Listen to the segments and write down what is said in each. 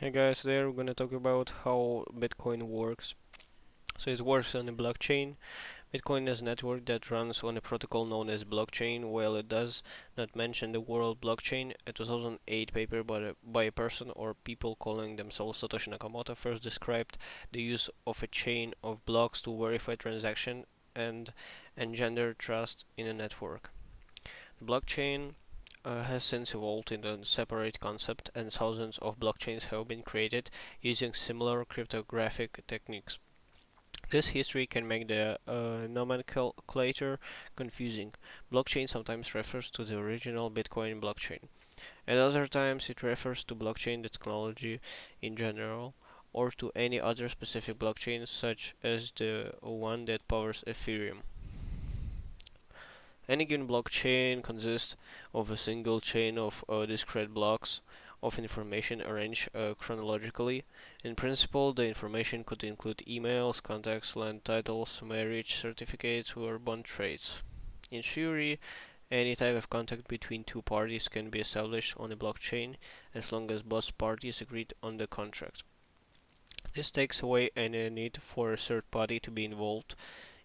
Hey guys, today we're gonna talk about how Bitcoin works. So it works on a blockchain. Bitcoin is a network that runs on a protocol known as blockchain. While it does not mention the word blockchain, a 2008 paper by a person or people calling themselves Satoshi Nakamoto first described the use of a chain of blocks to verify transaction and engender trust in a network. The blockchain has since evolved into a separate concept, and thousands of blockchains have been created using similar cryptographic techniques. This history can make the nomenclature confusing. Blockchain sometimes refers to the original Bitcoin blockchain. At other times, it refers to blockchain technology in general, or to any other specific blockchain, such as the one that powers Ethereum. Any given blockchain consists of a single chain of discrete blocks of information arranged chronologically. In principle, the information could include emails, contacts, land titles, marriage certificates, or bond trades. In theory, any type of contact between two parties can be established on a blockchain as long as both parties agreed on the contract. This takes away any need for a third party to be involved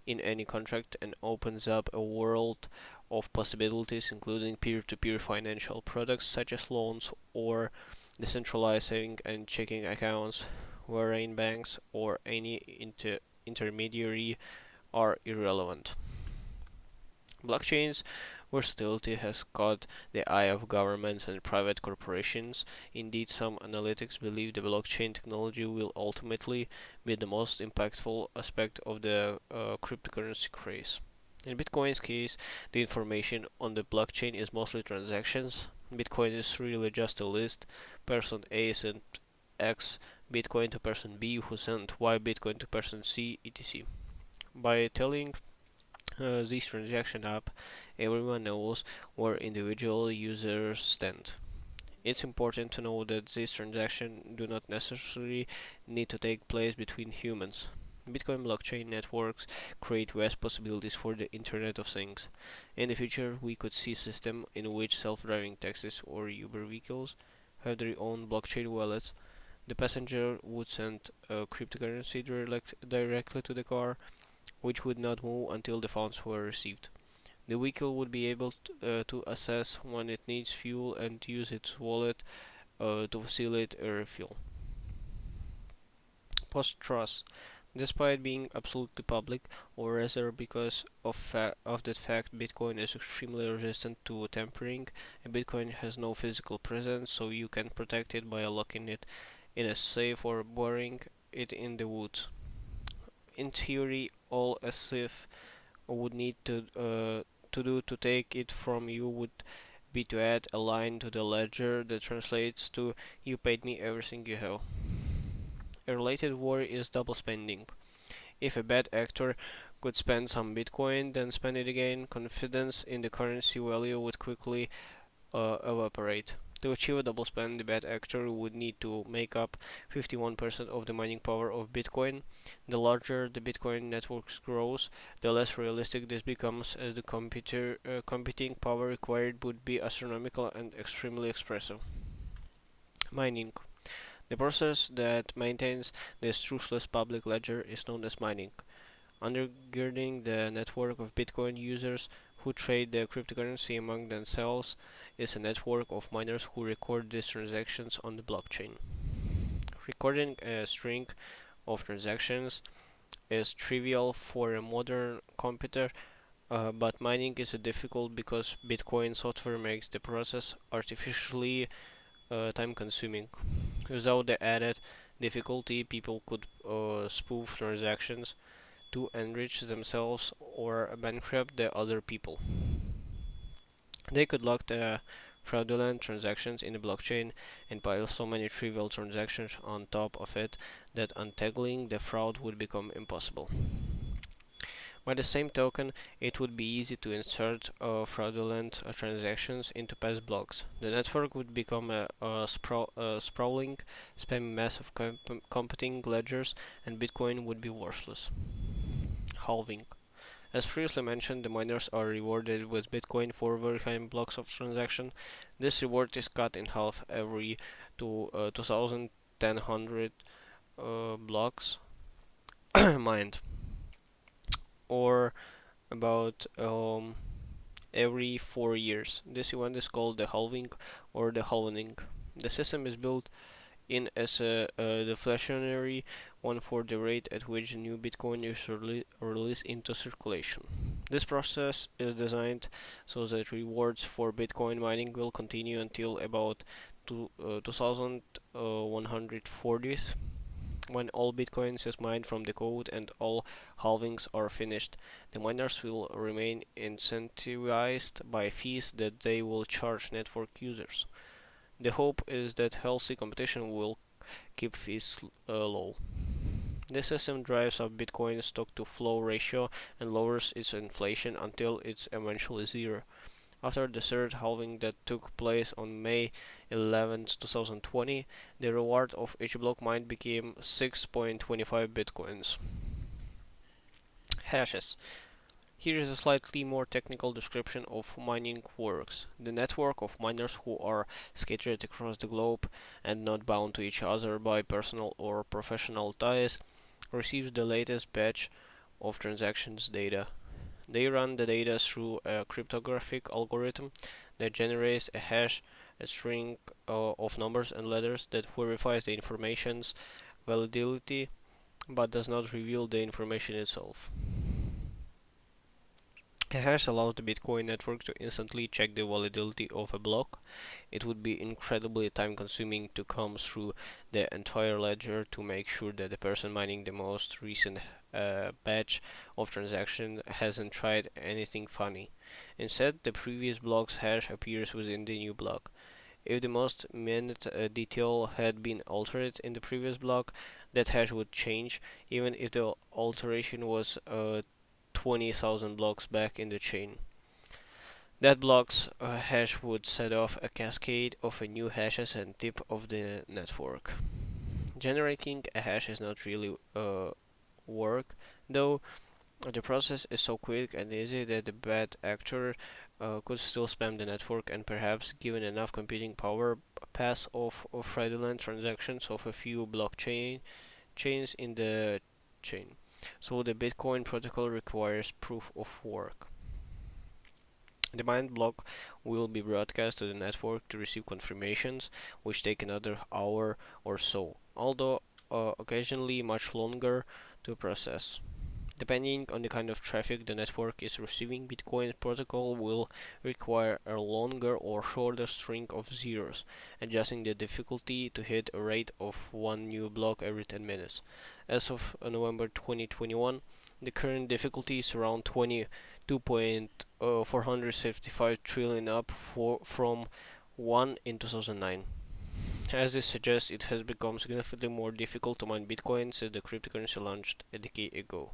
in any contract and opens up a world of possibilities, including peer-to-peer financial products such as loans or decentralized saving and checking accounts, wherein banks or any intermediary are irrelevant. Blockchain's versatility has caught the eye of governments and private corporations. Indeed, some analytics believe the blockchain technology will ultimately be the most impactful aspect of the cryptocurrency craze. In Bitcoin's case, the information on the blockchain is mostly transactions. Bitcoin is really just a list. Person A sent X Bitcoin to person B, who sent Y Bitcoin to person C, etc. By telling this transaction up, everyone knows where individual users stand. It's important to know that these transactions do not necessarily need to take place between humans. Bitcoin blockchain networks create vast possibilities for the Internet of Things. In the future, we could see systems in which self-driving taxis or Uber vehicles have their own blockchain wallets. The passenger would send a cryptocurrency directly to the car, which would not move until the funds were received. The vehicle would be able to assess when it needs fuel and use its wallet to facilitate a refill. Post-trust. Despite being absolutely public, or rather because of that fact, Bitcoin is extremely resistant to tampering. A Bitcoin has no physical presence, so you can protect it by locking it in a safe or burying it in the woods. In theory, all a safe would need to do to take it from you would be to add a line to the ledger that translates to "You paid me everything you have." A related worry is double spending. If a bad actor could spend some Bitcoin, then spend it again, confidence in the currency value would quickly evaporate. To achieve a double spend, the bad actor would need to make up 51% of the mining power of Bitcoin. The larger the Bitcoin network grows, the less realistic this becomes, as the computing power required would be astronomical and extremely expensive. Mining. The process that maintains this truthless public ledger is known as mining. Undergirding the network of Bitcoin users who trade the cryptocurrency among themselves is a network of miners who record these transactions on the blockchain. Recording a string of transactions is trivial for a modern computer, but mining is difficult because Bitcoin software makes the process artificially time consuming. Without the added difficulty, people could spoof transactions to enrich themselves or bankrupt the other people. They could lock the fraudulent transactions in the blockchain and pile so many trivial transactions on top of it that untangling the fraud would become impossible. By the same token, it would be easy to insert fraudulent transactions into past blocks. The network would become a sprawling, spammy mess of competing ledgers, and Bitcoin would be worthless. Halving. As previously mentioned, the miners are rewarded with Bitcoin for verifying blocks of transaction. This reward is cut in half every 2000 1000 blocks mined, or about every 4 years. This event is called the halving or the halvening. The system is built in as a deflationary one for the rate at which new Bitcoin is released into circulation. This process is designed so that rewards for Bitcoin mining will continue until about 2140s, when all Bitcoins is mined from the code and all halvings are finished. The miners will remain incentivized by fees that they will charge network users. The hope is that healthy competition will keep fees low. This system drives up Bitcoin's stock to flow ratio and lowers its inflation until it's eventually zero. After the third halving that took place on May 11, 2020, the reward of each block mined became 6.25 Bitcoins. Hashes. Here is a slightly more technical description of how mining works. The network of miners who are scattered across the globe and not bound to each other by personal or professional ties receives the latest batch of transactions data. They run the data through a cryptographic algorithm that generates a hash, a string of numbers and letters that verifies the information's validity but does not reveal the information itself. A hash allows the Bitcoin network to instantly check the validity of a block. It would be incredibly time consuming to comb through the entire ledger to make sure that the person mining the most recent batch of transactions hasn't tried anything funny. Instead, the previous block's hash appears within the new block. If the most minute detail had been altered in the previous block, that hash would change, even if the alteration was 20,000 blocks back in the chain. That block's hash would set off a cascade of new hashes and tip of the network. Generating a hash is not really work, though the process is so quick and easy that the bad actor could still spam the network and perhaps, given enough computing power, pass off of fraudulent transactions of a few blockchain chains in the chain. So the Bitcoin protocol requires proof of work. The mined block will be broadcast to the network to receive confirmations, which take another hour or so, although occasionally much longer to process. Depending on the kind of traffic the network is receiving, Bitcoin protocol will require a longer or shorter string of zeros, adjusting the difficulty to hit a rate of one new block every 10 minutes. As of November 2021, the current difficulty is around 22.455 trillion, up from 1 in 2009. As this suggests, it has become significantly more difficult to mine Bitcoin since the cryptocurrency launched a decade ago.